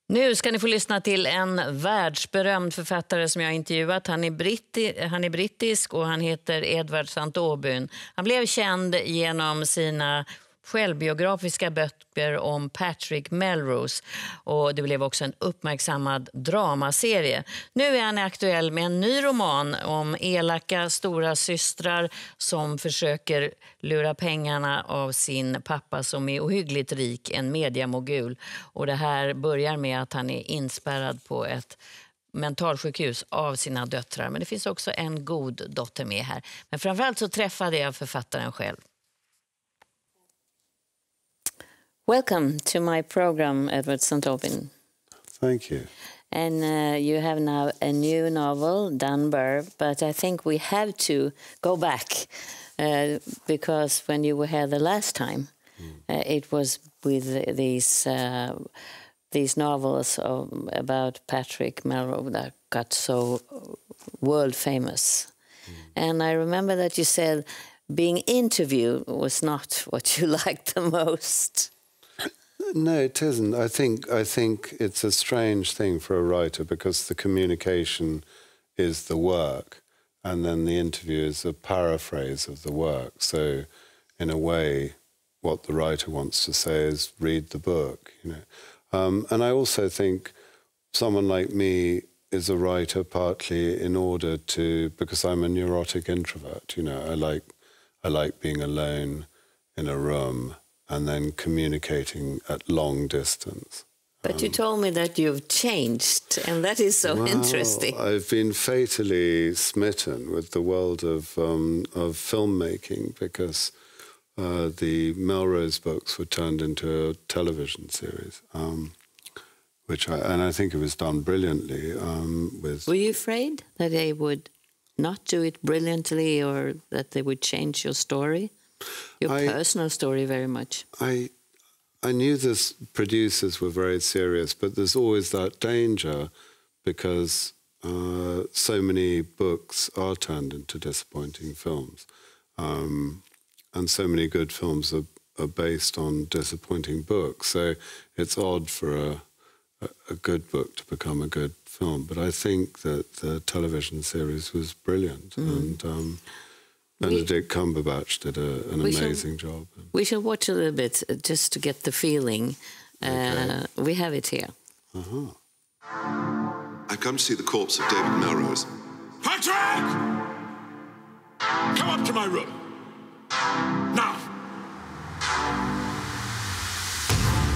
Nu ska ni få lyssna till en världsberömd författare som jag har intervjuat. Han är brittisk och han heter Edward St Aubyns. Han blev känd genom sina självbiografiska böcker om Patrick Melrose, och det blev också en uppmärksammad dramaserie. Nu är han aktuell med en ny roman om elaka stora systrar som försöker lura pengarna av sin pappa som är ohyggligt rik, en mediamogul. Och det här börjar med att han är inspärrad på ett mentalsjukhus av sina döttrar. Men det finns också en god dotter med här. Men framförallt så träffade jag författaren själv. Welcome to my program, Edward St Aubyns. Thank you. And you have now a new novel, Dunbar, but I think we have to go back because when you were here the last time, it was with these novels about Patrick Melrose that got so world famous. And I remember that you said being interviewed was not what you liked the most. No, it isn't. I think it's a strange thing for a writer because the communication is the work, and then the interview is a paraphrase of the work. So, in a way, what the writer wants to say is read the book. You know, and I also think someone like me is a writer partly in order to, because I'm a neurotic introvert. You know, I like being alone in a room and then communicating at long distance. But you told me that you've changed, and that is so interesting. I've been fatally smitten with the world of filmmaking because the Melrose books were turned into a television series, which I think it was done brilliantly. Were you afraid that they would not do it brilliantly, or that they would change your story? Your personal story very much. I knew the producers were very serious, but there's always that danger because so many books are turned into disappointing films. And so many good films are based on disappointing books. So it's odd for a good book to become a good film. But I think that the television series was brilliant. And Benedict Cumberbatch did an amazing job. We shall watch a little bit just to get the feeling. Okay. We have it here. I've come to see the corpse of David Melrose. Patrick! Come up to my room. Now!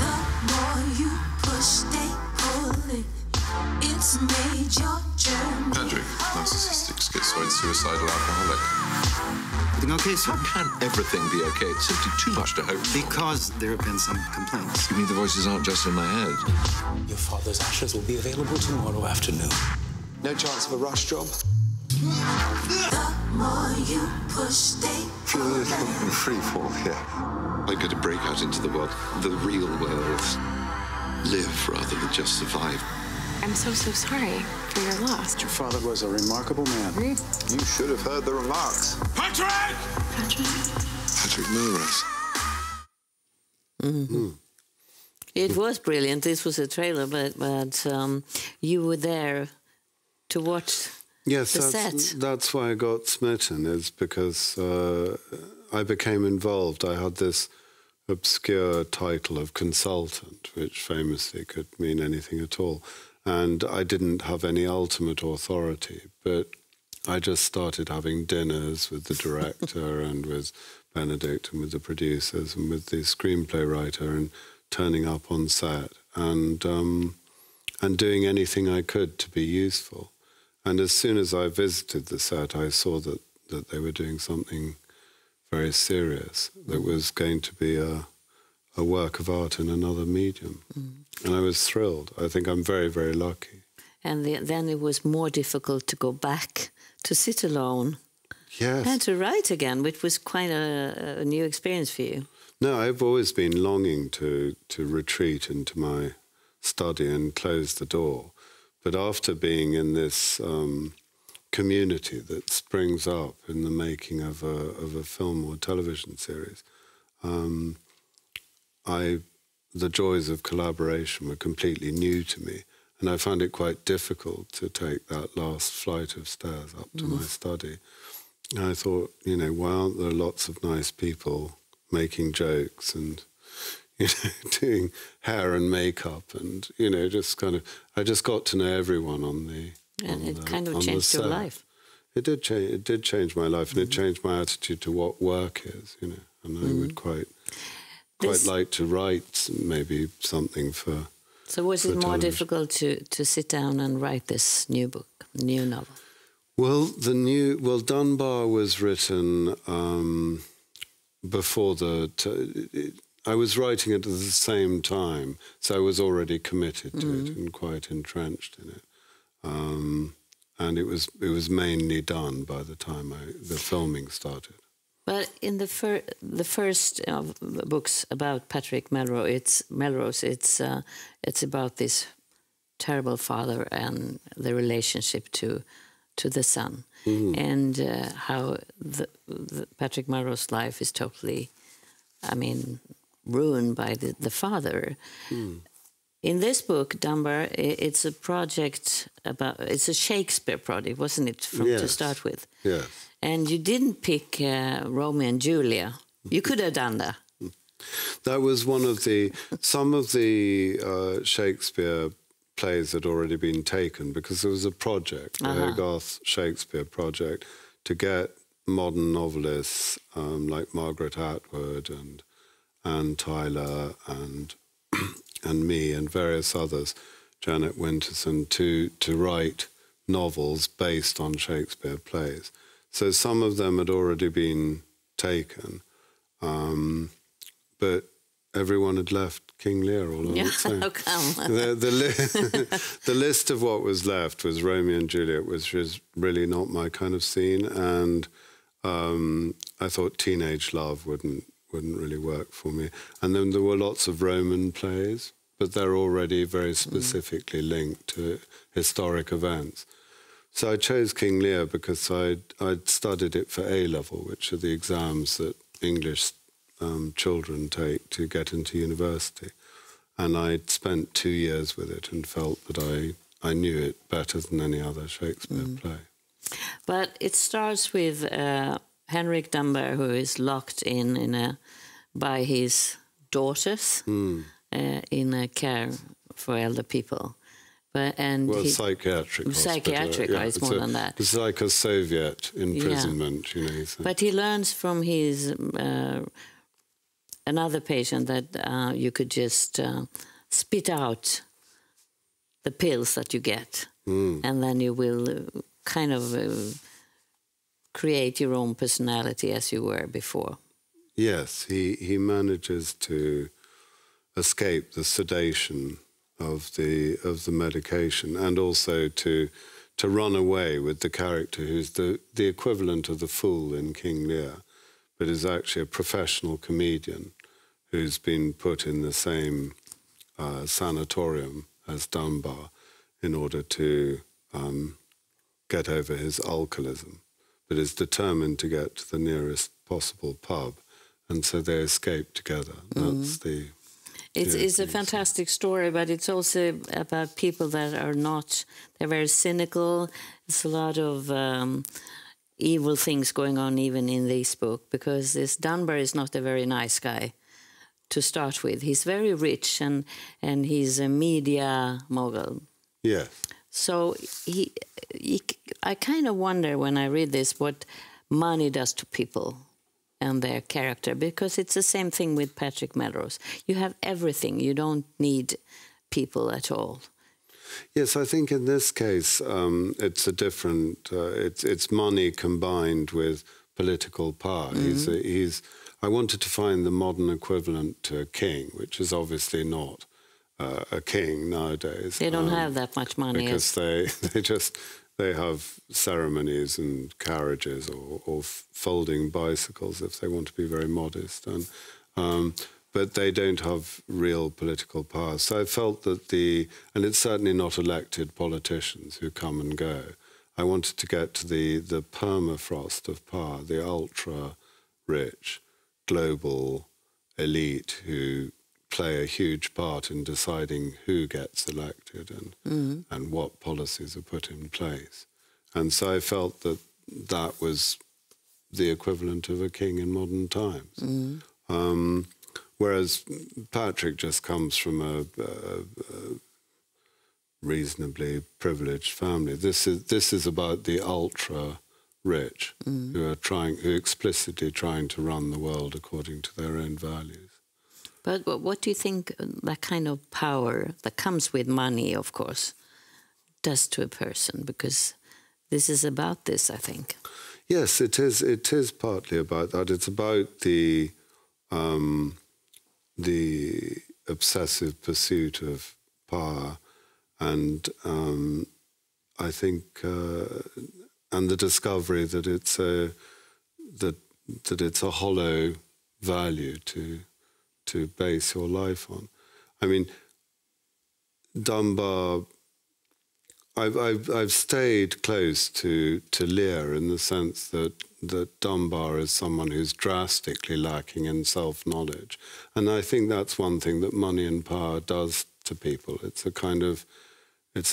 The more you push, they pull it. It's made your journey. Patrick, narcissistic, schizoid, suicidal alcoholic. Everything okay, sir? How can everything be okay? It's simply too much to hope for. Because there have been some complaints. You mean the voices aren't just in my head? Your father's ashes will be available tomorrow afternoon. No chance of a rush job? The more you push, they Feel a little in free fall here. I get to break out into the world, the real world. Live rather than just survive. I'm so sorry for your loss. Your father was a remarkable man. You should have heard the remarks. Patrick! Patrick Melrose. It was brilliant. This was a trailer, but you were there to watch the set. That's why I got smitten, is because I became involved. I had this obscure title of consultant, which famously could mean anything at all. And I didn't have any ultimate authority, but I just started having dinners with the director and with Benedict and with the producers and with the screenplay writer and turning up on set and doing anything I could to be useful. And as soon as I visited the set, I saw that they were doing something very serious that was going to be a work of art in another medium. And I was thrilled. I think I'm very, very lucky. And then it was more difficult to go back to sit alone. Yes. And to write again, which was quite a new experience for you. No, I've always been longing to retreat into my study and close the door. But after being in this community that springs up in the making of a film or television series, the joys of collaboration were completely new to me. And I found it quite difficult to take that last flight of stairs up to my study. And I thought, you know, why aren't there lots of nice people making jokes and, you know, doing hair and makeup and, you know, just kind of, I just got to know everyone on the And it kind of changed your life. It did change my life, and it changed my attitude to what work is, you know. And I would quite like to write maybe something for. So was it more difficult to sit down and write this new novel? Well, Dunbar was written before I was writing it at the same time, so I was already committed to it and quite entrenched in it. And it was mainly done by the time the filming started. But in the first of the books about Patrick Melrose, it's about this terrible father and the relationship to the son, and how the Patrick Melrose's life is totally, I mean, ruined by the father. In this book, Dunbar, it's a project it's a Shakespeare project, wasn't it, to start with? Yes. And you didn't pick Romeo and Julia. You could have done that. That was some of the Shakespeare plays had already been taken, because there was a project, the Hogarth Shakespeare project, to get modern novelists like Margaret Atwood and Anne Tyler and me and various others, Janet Winterson, to write novels based on Shakespeare plays. So some of them had already been taken, but everyone had left King Lear all on its own. The list of what was left was Romeo and Juliet, which was really not my kind of scene, and I thought teenage love wouldn't really work for me. And then there were lots of Roman plays, but they're already very specifically linked to historic events. So I chose King Lear because I'd studied it for A-level, which are the exams that English children take to get into university. And I'd spent 2 years with it and felt that I knew it better than any other Shakespeare play. But it starts with Henrik Dunbar, who is locked in by his daughters in a care for elder people. Psychiatric it's more than that. It's like a Soviet imprisonment, you know. So. But he learns from his another patient that you could just spit out the pills that you get, and then you will kind of create your own personality as you were before. Yes, he manages to escape the sedation of the medication, and also to run away with the character who's the equivalent of the fool in King Lear, but is actually a professional comedian who's been put in the same sanatorium as Dunbar in order to get over his alcoholism, but is determined to get to the nearest possible pub, and so they escape together. That's the... It's a fantastic story, but it's also about people that are not, they're very cynical. There's a lot of evil things going on even in this book, because this Dunbar is not a very nice guy to start with. He's very rich and he's a media mogul. Yeah. So I kind of wonder when I read this what money does to people and their character, because it's the same thing with Patrick Melrose. You have everything. You don't need people at all. Yes, I think in this case it's a different. It's money combined with political power. I wanted to find the modern equivalent to a king, which is obviously not a king nowadays. They don't have that much money because they have ceremonies and carriages or folding bicycles if they want to be very modest, but they don't have real political power. So I felt that and it's certainly not elected politicians who come and go. I wanted to get to the permafrost of power, the ultra-rich global elite who play a huge part in deciding who gets elected and what policies are put in place. And so I felt that that was the equivalent of a king in modern times. Whereas Patrick just comes from a reasonably privileged family. This is about the ultra rich who explicitly trying to run the world according to their own values. But what do you think that kind of power that comes with money, of course, does to a person? Because this is about this, I think. Yes, it is. It is partly about that. It's about the obsessive pursuit of power, and I think, and the discovery that it's a hollow value to base your life on. I mean, Dunbar. I've stayed close to Lear in the sense that Dunbar is someone who's drastically lacking in self-knowledge. And I think that's one thing that money and power does to people. It's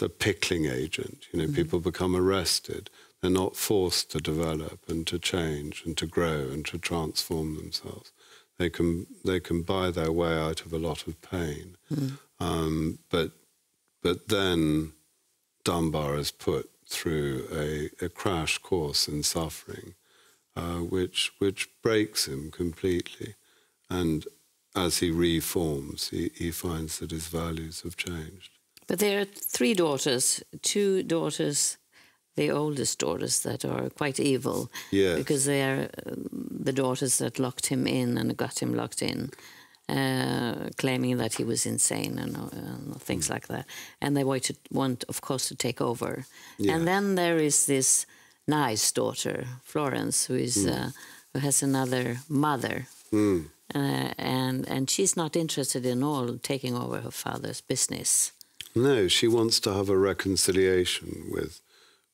a pickling agent. You know, people become arrested. They're not forced to develop and to change and to grow and to transform themselves. They can buy their way out of a lot of pain. But then Dunbar is put through a crash course in suffering, which breaks him completely. And as he reforms, he finds that his values have changed. But there are 3 daughters, 2 daughters, the oldest daughters, that are quite evil. Yes. Because they are the daughters that locked him in and got him locked in. Claiming that he was insane and things like that. And they want, of course, to take over. Yeah. And then there is this nice daughter, Florence, who has another mother. And she's not interested in all taking over her father's business. No, she wants to have a reconciliation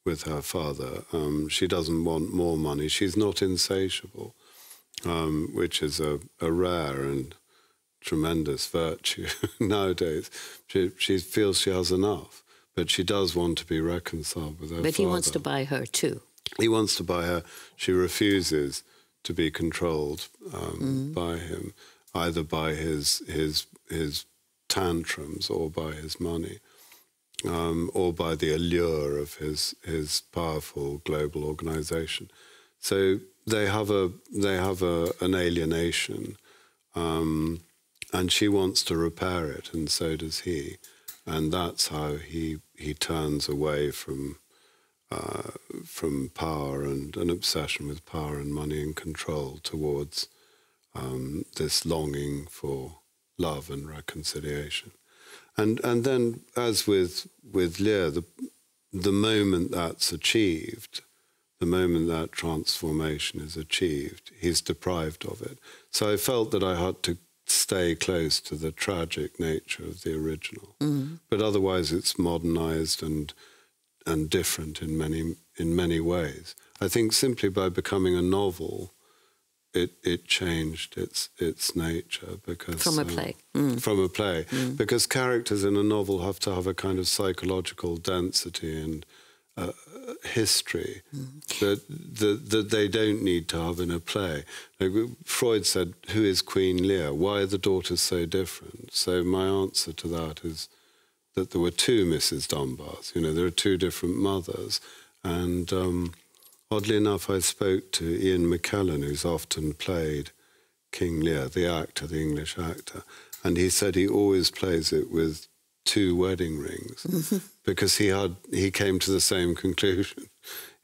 with her father. She doesn't want more money. She's not insatiable, which is a rare and tremendous virtue nowadays. She feels she has enough, but she does want to be reconciled with her father. But he wants to buy her too. He wants to buy her. She refuses to be controlled by him, either by his tantrums or by his money, or by the allure of his powerful global organization. So they have an alienation. And she wants to repair it, and so does he. And that's how he turns away from power and an obsession with power and money and control towards this longing for love and reconciliation. And then, as with Lear, the moment that's achieved, the moment that transformation is achieved, he's deprived of it. So I felt that I had to stay close to the tragic nature of the original. But otherwise it's modernized and different in many ways. I think simply by becoming a novel, it changed its nature, because from a play. From a play. Because characters in a novel have to have a kind of psychological density and history that they don't need to have in a play. Like Freud said, who is Queen Lear? Why are the daughters so different? So my answer to that is that there were 2 Mrs. Dunbars. You know, there are 2 different mothers. And oddly enough, I spoke to Ian McKellen, who's often played King Lear, the actor, the English actor. And he said he always plays it with 2 wedding rings, because he came to the same conclusion.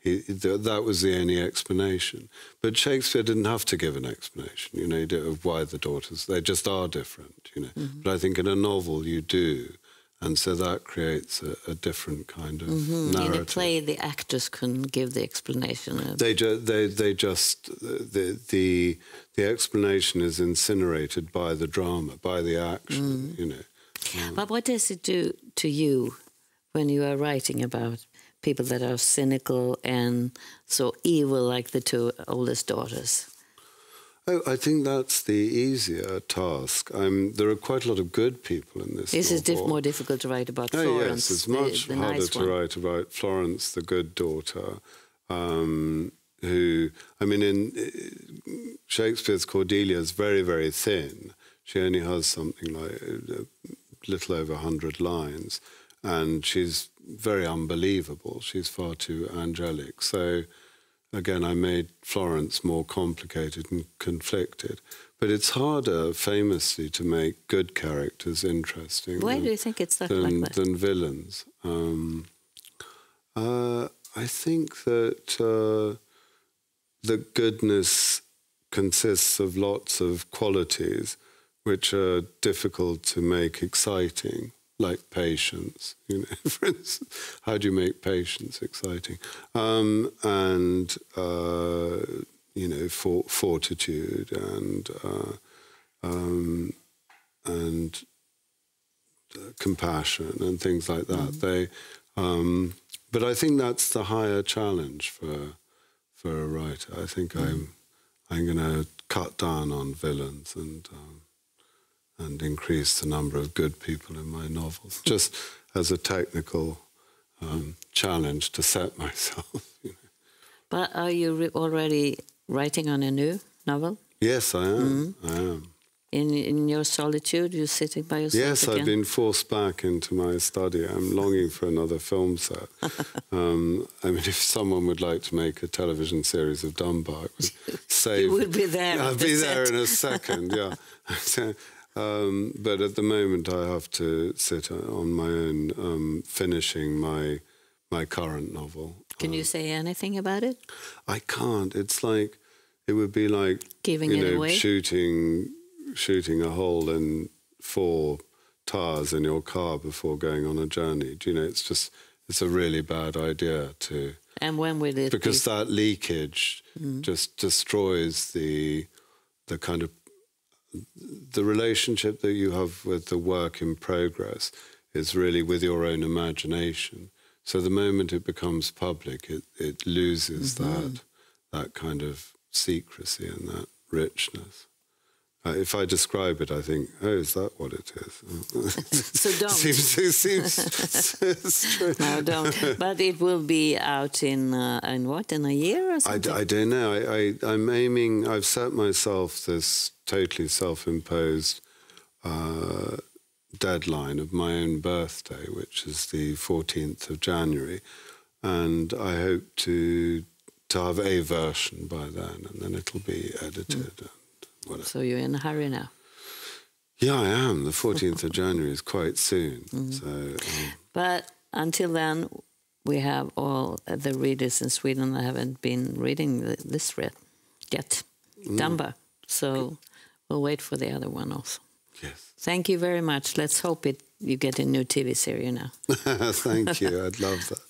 That was the only explanation. But Shakespeare didn't have to give an explanation, you know, of why the daughters, they just are different, you know. But I think in a novel you do, and so that creates a different kind of narrative. In a play, the actors can give the explanation. The explanation is incinerated by the drama, by the action, you know. But what does it do to you when you are writing about people that are cynical and so evil, like the 2 oldest daughters? Oh, I think that's the easier task. There are quite a lot of good people in this Is it novel. more difficult to write about Oh, Florence? yes, it's much the harder nice to one. write about Florence, the good daughter, who, I mean, in Shakespeare's Cordelia is very, very thin. She only has something like a little over 100 lines, and she's very unbelievable. She's far too angelic. So, again, I made Florence more complicated and conflicted. But it's harder, famously, to make good characters interesting. Why do you think it's like that? Than villains. I think that the goodness consists of lots of qualities which are difficult to make exciting, like patience. You know, for instance, how do you make patience exciting? And you know, fortitude and compassion and things like that. They, but I think that's the higher challenge for a writer. I think I'm going to cut down on villains and increase the number of good people in my novels, just as a technical challenge to set myself. You know. But are you already writing on a new novel? Yes, I am. I am. In your solitude, you're sitting by yourself Yes, again? I've been forced back into my study. I'm longing for another film set. I mean, if someone would like to make a television series of Dunbar, it would save... You would be there. I'll be there in a second, yeah. But at the moment, I have to sit on my own, finishing my current novel. Can you say anything about it? I can't. It's like... It would be like, Giving it away? shooting a hole in 4 tires in your car before going on a journey. Do you know, it's a really bad idea to... And when will it Because that leakage just destroys the kind of... The relationship that you have with the work in progress is really with your own imagination. So the moment it becomes public, it loses that kind of secrecy and that richness. If I describe it, I think, oh, is that what it is? So don't. seems strange. No, don't. But it will be out in what, in a year or something? I don't know. I'm aiming... I've set myself this totally self-imposed deadline of my own birthday, which is the 14th of January. And I hope to have a version by then, and then it'll be edited and whatever. So you're in a hurry now? Yeah, I am. The 14th of January is quite soon. So, But until then, we have all the readers in Sweden that haven't been reading this yet, Dunbar. So we'll wait for the other one also. yes. Thank you very much. Let's hope you get a new TV series now. Thank you. I'd love that.